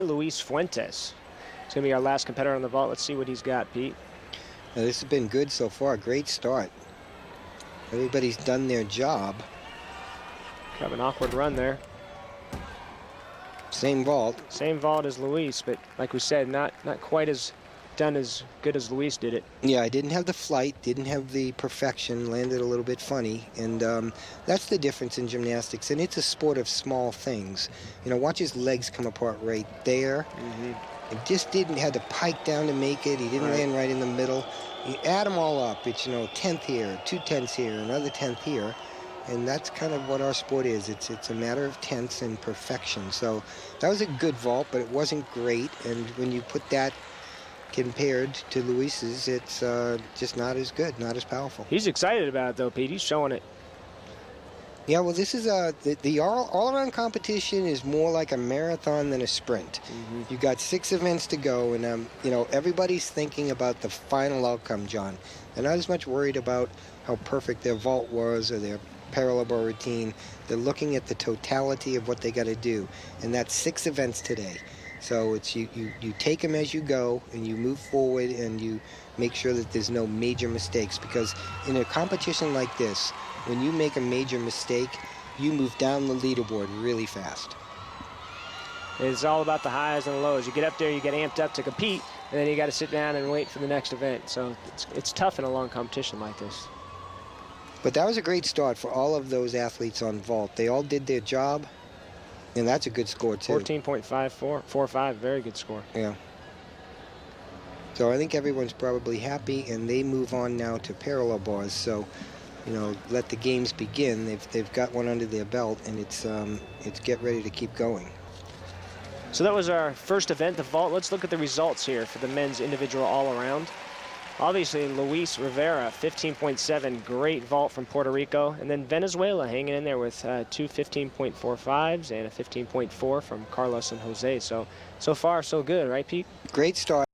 Luis Fuentes. It's going to be our last competitor on the vault. Let's see what he's got, Pete. Now, this has been good so far. Great start. Everybody's done their job. Kind of an awkward run there. Same vault. Same vault as Luis, but like we said, not quite as done as good as Luis did it. Yeah, I didn't have the flight, didn't have the perfection, landed a little bit funny, and that's the difference in gymnastics, and it's a sport of small things. You know, watch his legs come apart right there. It just didn't have the pike down to make it. He didn't land right in the middle. You add them all up, it's, you know, 10th here, 2 tenths here, another 10th here, and that's kind of what our sport is. It's a matter of tenths and perfection. So that was a good vault, but it wasn't great, and when you put that compared to Luis's, it's just not as good, not as powerful. He's excited about it, though, Pete. He's showing it. Yeah, well, this is the all-around competition is more like a marathon than a sprint. You got 6 events to go, and you know, everybody's thinking about the final outcome, John. They're not as much worried about how perfect their vault was or their parallel bar routine. They're looking at the totality of what they got to do, and that's 6 events today. So it's you take them as you go, and you move forward, and you make sure that there's no major mistakes, because in a competition like this, when you make a major mistake, you move down the leaderboard really fast. It's all about the highs and the lows. You get up there, you get amped up to compete, and then you got to sit down and wait for the next event. So it's tough in a long competition like this. But that was a great start for all of those athletes on vault. They all did their job, and that's a good score too. 14.5445, very good score. Yeah. So I think everyone's probably happy, and they move on now to parallel bars. So, you know, let the games begin. They've got one under their belt, and it's get ready to keep going. So that was our first event, the vault. Let's look at the results here for the men's individual all-around. Obviously, Luis Rivera, 15.7, great vault from Puerto Rico. And then Venezuela hanging in there with 2 15.45s and a 15.4 from Carlos and Jose. So far, so good, right, Pete? Great start.